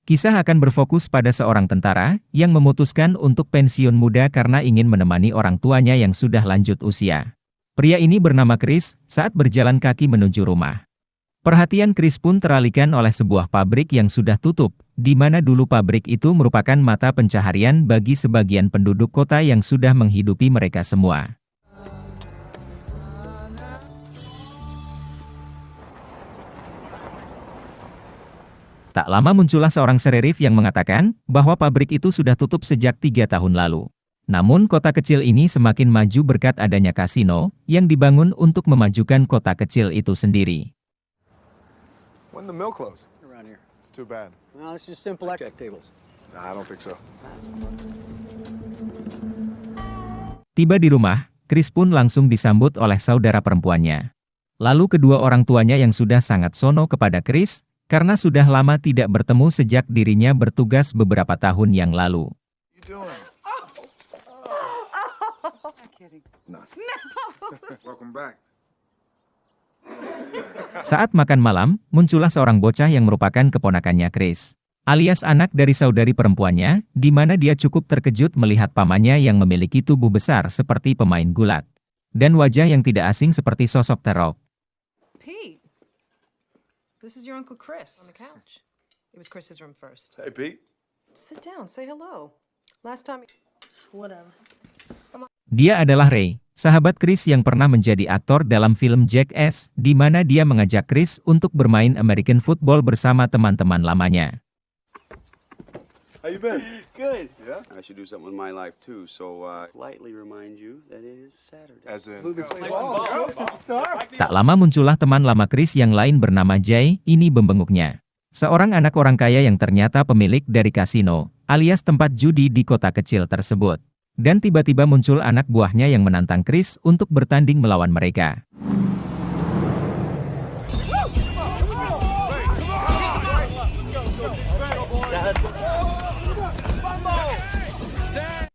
Kisah akan berfokus pada seorang tentara yang memutuskan untuk pensiun muda karena ingin menemani orang tuanya yang sudah lanjut usia. Pria ini bernama Chris saat berjalan kaki menuju rumah. Perhatian Chris pun teralihkan oleh sebuah pabrik yang sudah tutup, di mana dulu pabrik itu merupakan mata pencaharian bagi sebagian penduduk kota yang sudah menghidupi mereka semua. Tak lama muncullah seorang sererif yang mengatakan bahwa pabrik itu sudah tutup sejak 3 tahun lalu. Namun kota kecil ini semakin maju berkat adanya kasino yang dibangun untuk memajukan kota kecil itu sendiri. When the mill close? Around here. It's too bad. No, it's just simple electric tables. Nah, I don't think so. Tiba di rumah, Chris pun langsung disambut oleh saudara perempuannya. Lalu kedua orang tuanya yang sudah sangat sono kepada Chris, karena sudah lama tidak bertemu sejak dirinya bertugas beberapa tahun yang lalu. Saat makan malam, muncullah seorang bocah yang merupakan keponakannya Chris, alias anak dari saudari perempuannya, di mana dia cukup terkejut melihat pamannya yang memiliki tubuh besar seperti pemain gulat, dan wajah yang tidak asing seperti sosok The Rock. This is your Uncle Chris on the couch. It was Chris's room first. Hey, Pete. Sit down, say hello. Last time... Whatever. Dia adalah Ray, sahabat Chris yang pernah menjadi aktor dalam film Jackass, di mana dia mengajak Chris untuk bermain American football bersama teman-teman lamanya. How you been? Good. Yeah? I should do something with my life too, so lightly remind you that it is Saturday. As in... Tak lama muncullah teman lama Chris yang lain bernama Jay, ini bembenguknya. Seorang anak orang kaya yang ternyata pemilik dari kasino, alias tempat judi di kota kecil tersebut. Dan tiba-tiba muncul anak buahnya yang menantang Chris untuk bertanding melawan mereka.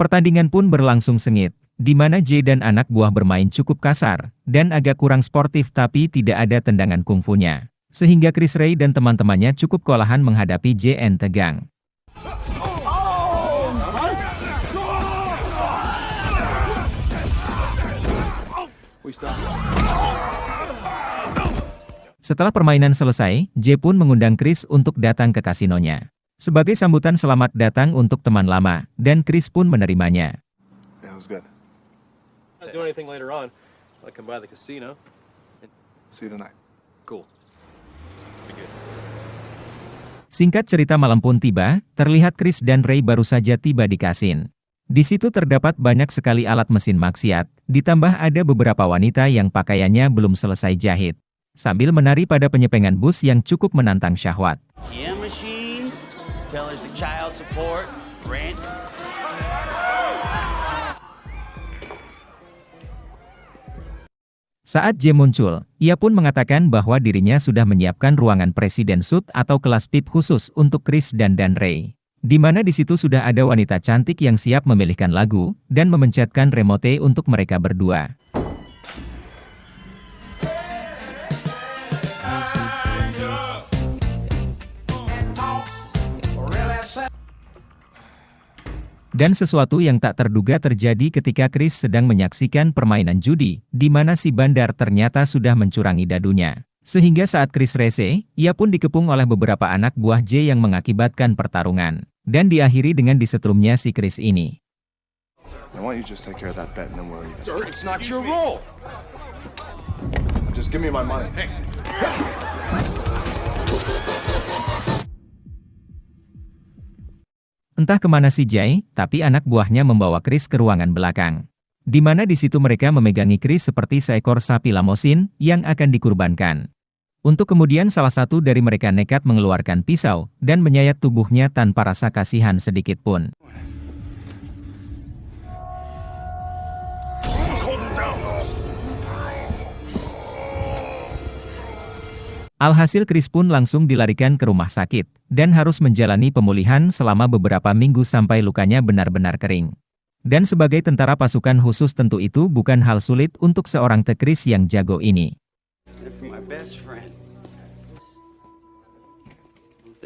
Pertandingan pun berlangsung sengit, di mana Jay dan anak buah bermain cukup kasar, dan agak kurang sportif tapi tidak ada tendangan kungfunya. Sehingga Chris Ray dan teman-temannya cukup kewalahan menghadapi Jay and tegang. Setelah permainan selesai, Jay pun mengundang Chris untuk datang ke kasinonya. Sebagai sambutan selamat datang untuk teman lama, dan Chris pun menerimanya. Yeah, it was good. Not do anything later on. I come by the casino. See you tonight. Cool. Be good. Singkat cerita malam pun tiba, terlihat Chris dan Ray baru saja tiba di kasin. Di situ terdapat banyak sekali alat mesin maksiat, ditambah ada beberapa wanita yang pakaiannya belum selesai jahit. Sambil menari pada penyepengan bus yang cukup menantang syahwat. Tellers the child support, rent. Saat Jay muncul, ia pun mengatakan bahwa dirinya sudah menyiapkan ruangan presiden suite atau kelas VIP khusus untuk Chris dan Ray. Di mana di situ sudah ada wanita cantik yang siap memilihkan lagu dan memencetkan remote untuk mereka berdua. Dan sesuatu yang tak terduga terjadi ketika Chris sedang menyaksikan permainan judi, di mana si bandar ternyata sudah mencurangi dadunya. Sehingga saat Chris rese, ia pun dikepung oleh beberapa anak buah Jay yang mengakibatkan pertarungan. Dan diakhiri dengan disetrumnya si Chris ini. Now, why don't you just take care of that bet and then we'll eat it? Sir, it's not your role. Just give me my money. Hey. Entah kemana si Jay, tapi anak buahnya membawa Chris ke ruangan belakang. Di mana di situ mereka memegangi Chris seperti seekor sapi lamosin yang akan dikurbankan. Untuk kemudian salah satu dari mereka nekat mengeluarkan pisau dan menyayat tubuhnya tanpa rasa kasihan sedikit pun. Alhasil Chris pun langsung dilarikan ke rumah sakit, dan harus menjalani pemulihan selama beberapa minggu sampai lukanya benar-benar kering. Dan sebagai tentara pasukan khusus tentu itu bukan hal sulit untuk seorang Chris yang jago ini.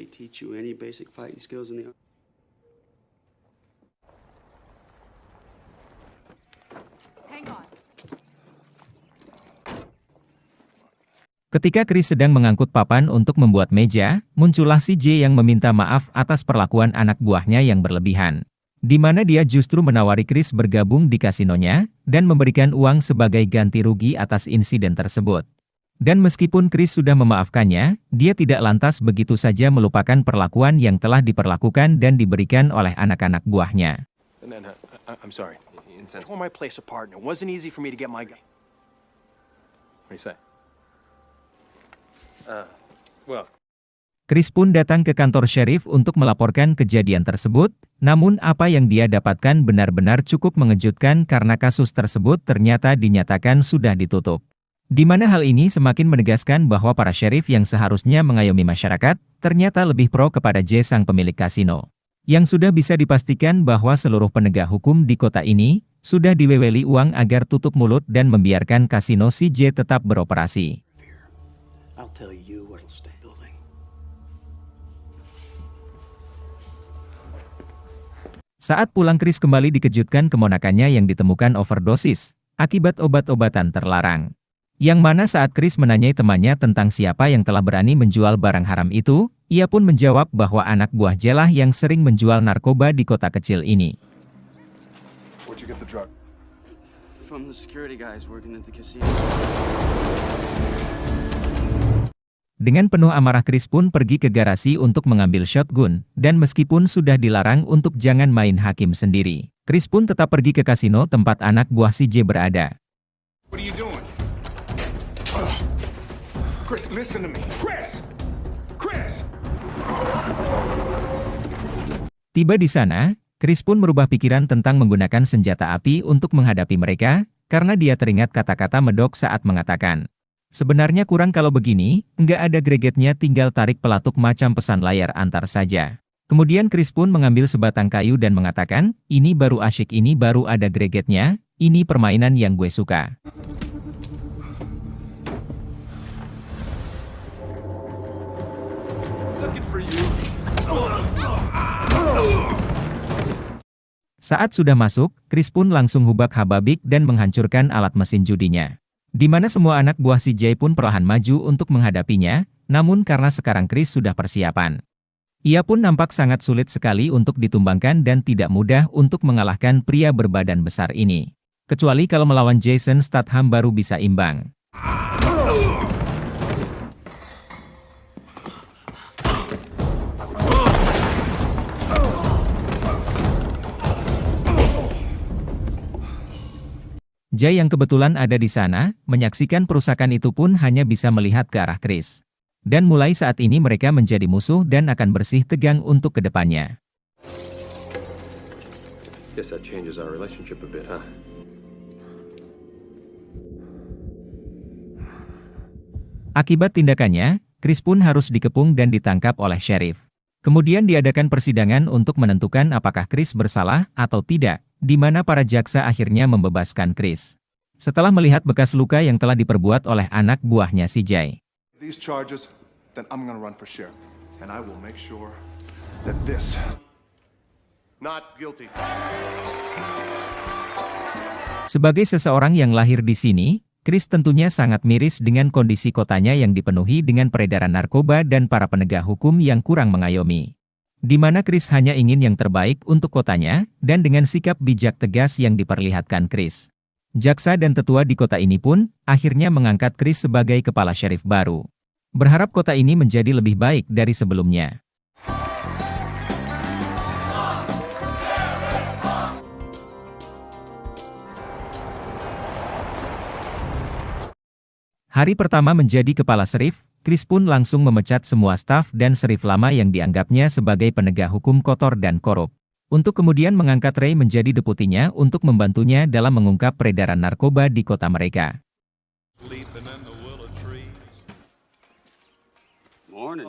they teach you any basic fighting skills in the... Hang on. Ketika Chris sedang mengangkut papan untuk membuat meja, muncullah CJ yang meminta maaf atas perlakuan anak buahnya yang berlebihan. Di mana dia justru menawari Chris bergabung di kasinonya, dan memberikan uang sebagai ganti rugi atas insiden tersebut. Dan meskipun Chris sudah memaafkannya, dia tidak lantas begitu saja melupakan perlakuan yang telah diperlakukan dan diberikan oleh anak-anak buahnya. And then, I'm sorry. Tore my place apart, and it wasn't easy for me to get my guy. What do you say? Well, Chris pun datang ke kantor sheriff untuk melaporkan kejadian tersebut, namun apa yang dia dapatkan benar-benar cukup mengejutkan karena kasus tersebut ternyata dinyatakan sudah ditutup. Di mana hal ini semakin menegaskan bahwa para sheriff yang seharusnya mengayomi masyarakat, ternyata lebih pro kepada J sang pemilik kasino. Yang sudah bisa dipastikan bahwa seluruh penegak hukum di kota ini, sudah diweweli uang agar tutup mulut dan membiarkan kasino CJ tetap beroperasi. I'll tell you what'll stay building. Saat pulang Chris kembali dikejutkan keponakannya yang ditemukan overdosis, akibat obat-obatan terlarang. Yang mana saat Chris menanyai temannya tentang siapa yang telah berani menjual barang haram itu, ia pun menjawab bahwa anak buah J lah yang sering menjual narkoba di kota kecil ini. Where'd you get the drug? From the security guys working at the casino. Dengan penuh amarah Chris pun pergi ke garasi untuk mengambil shotgun, dan meskipun sudah dilarang untuk jangan main hakim sendiri, Chris pun tetap pergi ke kasino tempat anak buah CJ berada. What are you doing? Chris, listen to me. Chris! Chris! Tiba di sana, Chris pun merubah pikiran tentang menggunakan senjata api untuk menghadapi mereka, karena dia teringat kata-kata Medok saat mengatakan, sebenarnya kurang kalau begini, nggak ada gregetnya tinggal tarik pelatuk macam pesan layar antar saja. Kemudian Chris pun mengambil sebatang kayu dan mengatakan, ini baru asyik, ini baru ada gregetnya, ini permainan yang gue suka. Looking for you. Saat sudah masuk, Chris pun langsung hubak-hababik dan menghancurkan alat mesin judinya. Di mana semua anak buah CJ pun perlahan maju untuk menghadapinya, namun karena sekarang Chris sudah persiapan. Ia pun nampak sangat sulit sekali untuk ditumbangkan dan tidak mudah untuk mengalahkan pria berbadan besar ini. Kecuali kalau melawan Jason Statham baru bisa imbang. Jay yang kebetulan ada di sana, menyaksikan perusakan itu pun hanya bisa melihat ke arah Chris. Dan mulai saat ini mereka menjadi musuh dan akan bersih tegang untuk kedepannya. guess that changes our relationship a bit, huh? Akibat tindakannya, Chris pun harus dikepung dan ditangkap oleh sheriff. Kemudian diadakan persidangan untuk menentukan apakah Chris bersalah atau tidak, di mana para jaksa akhirnya membebaskan Chris. Setelah melihat bekas luka yang telah diperbuat oleh anak buahnya CJ. These charges, then I'm gonna run for sheriff, and I will make sure that this. Not guilty. Sebagai seseorang yang lahir di sini, Chris tentunya sangat miris dengan kondisi kotanya yang dipenuhi dengan peredaran narkoba dan para penegak hukum yang kurang mengayomi. Di mana Chris hanya ingin yang terbaik untuk kotanya, dan dengan sikap bijak tegas yang diperlihatkan Chris. Jaksa dan tetua di kota ini pun, akhirnya mengangkat Chris sebagai kepala sheriff baru. Berharap kota ini menjadi lebih baik dari sebelumnya. Hari pertama menjadi kepala sheriff, Chris pun langsung memecat semua staf dan sheriff lama yang dianggapnya sebagai penegak hukum kotor dan korup. Untuk kemudian mengangkat Ray menjadi deputinya untuk membantunya dalam mengungkap peredaran narkoba di kota mereka. Morning.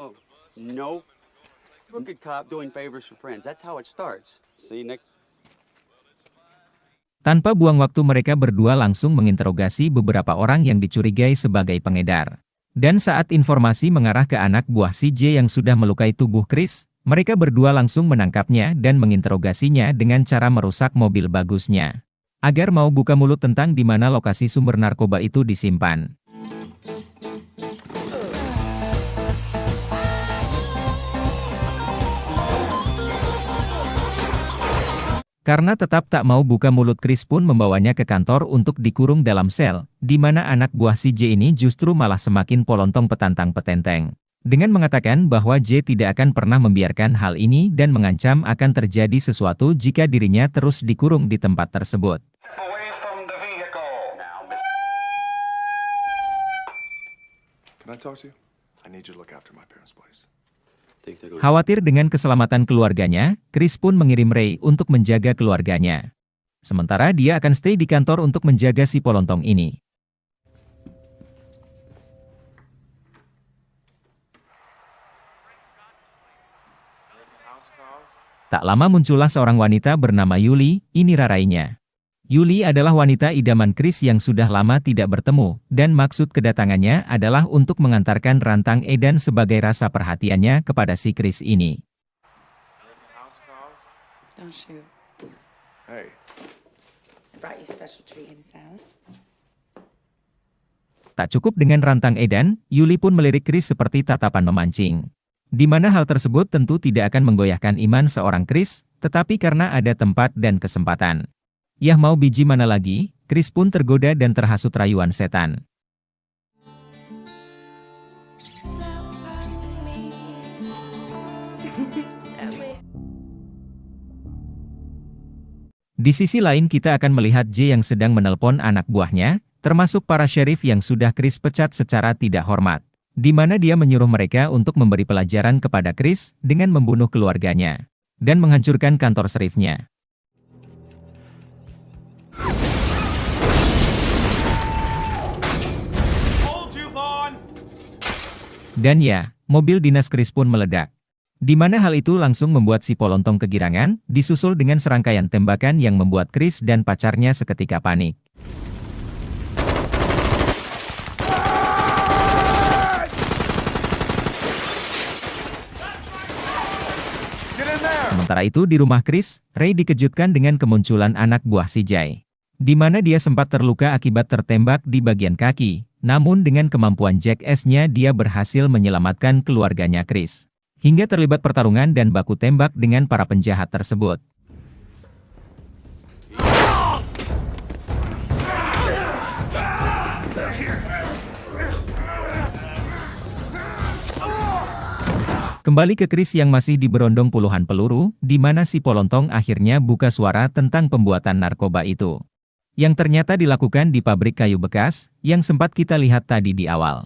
No. Crooked cop doing favors for friends. That's how it starts. See, Nick? Tanpa buang waktu mereka berdua langsung menginterogasi beberapa orang yang dicurigai sebagai pengedar. Dan saat informasi mengarah ke anak buah CJ yang sudah melukai tubuh Chris, mereka berdua langsung menangkapnya dan menginterogasinya dengan cara merusak mobil bagusnya. Agar mau buka mulut tentang di mana lokasi sumber narkoba itu disimpan. Karena tetap tak mau buka mulut, Chris pun membawanya ke kantor untuk dikurung dalam sel, di mana anak buah si J ini justru malah semakin polontong petantang petenteng. Dengan mengatakan bahwa J tidak akan pernah membiarkan hal ini dan mengancam akan terjadi sesuatu jika dirinya terus dikurung di tempat tersebut. Can I talk to you? I need you to look after my parents' place. Khawatir dengan keselamatan keluarganya, Chris pun mengirim Ray untuk menjaga keluarganya. Sementara dia akan stay di kantor untuk menjaga si polontong ini. Tak lama muncullah seorang wanita bernama Yuli, ini rarainya. Yuli adalah wanita idaman Chris yang sudah lama tidak bertemu, dan maksud kedatangannya adalah untuk mengantarkan rantang edan sebagai rasa perhatiannya kepada si Chris ini. Don't shoot. Hey, I brought you a special treat in a salad. Tak cukup dengan rantang edan, Yuli pun melirik Chris seperti tatapan memancing. Di mana hal tersebut tentu tidak akan menggoyahkan iman seorang Chris, tetapi karena ada tempat dan kesempatan. Yah mau biji mana lagi, Chris pun tergoda dan terhasut rayuan setan. Di sisi lain kita akan melihat J yang sedang menelpon anak buahnya, termasuk para sheriff yang sudah Chris pecat secara tidak hormat. Di mana dia menyuruh mereka untuk memberi pelajaran kepada Chris dengan membunuh keluarganya dan menghancurkan kantor sheriffnya. Dan ya, mobil dinas Chris pun meledak. Di mana hal itu langsung membuat si polontong kegirangan, disusul dengan serangkaian tembakan yang membuat Chris dan pacarnya seketika panik. Sementara itu di rumah Chris, Ray dikejutkan dengan kemunculan anak buah si Jay. Di mana dia sempat terluka akibat tertembak di bagian kaki, namun dengan kemampuan jackass-nya dia berhasil menyelamatkan keluarganya Chris. Hingga terlibat pertarungan dan baku tembak dengan para penjahat tersebut. Kembali ke Chris yang masih diberondong puluhan peluru, di mana si polontong akhirnya buka suara tentang pembuatan narkoba itu. Yang ternyata dilakukan di pabrik kayu bekas, yang sempat kita lihat tadi di awal.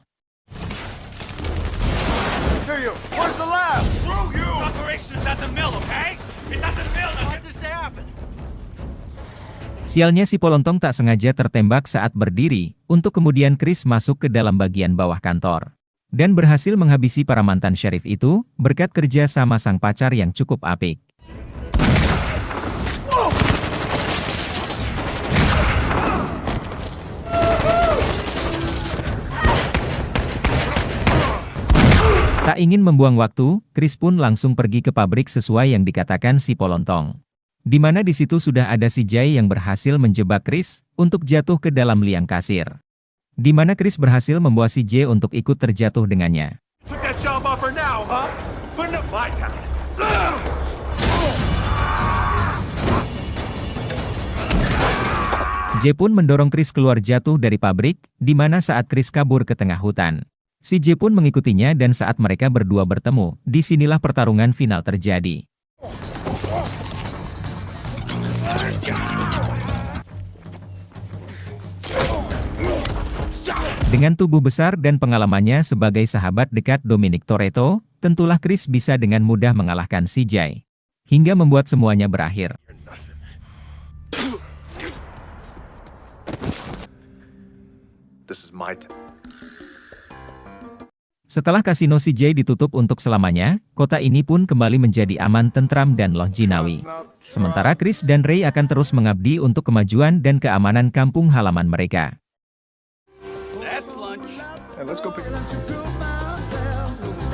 Sialnya si polontong tak sengaja tertembak saat berdiri, untuk kemudian Chris masuk ke dalam bagian bawah kantor. Dan berhasil menghabisi para mantan sheriff itu, berkat kerja sama sang pacar yang cukup apik. Tak ingin membuang waktu, Chris pun langsung pergi ke pabrik sesuai yang dikatakan si polontong. Di mana di situ sudah ada si Jay yang berhasil menjebak Chris untuk jatuh ke dalam liang kasir. Di mana Chris berhasil membawa si Jay untuk ikut terjatuh dengannya. Jay pun mendorong Chris keluar jatuh dari pabrik, di mana saat Chris kabur ke tengah hutan. Si J pun mengikutinya dan saat mereka berdua bertemu, disinilah pertarungan final terjadi. Dengan tubuh besar dan pengalamannya sebagai sahabat dekat Dominic Toretto, tentulah Chris bisa dengan mudah mengalahkan si J. Hingga membuat semuanya berakhir. this is my time. Setelah kasino CJ ditutup untuk selamanya, kota ini pun kembali menjadi aman, tentram dan loh jinawi. Sementara Chris dan Ray akan terus mengabdi untuk kemajuan dan keamanan kampung halaman mereka. lunch. Hey, let's go pick it up.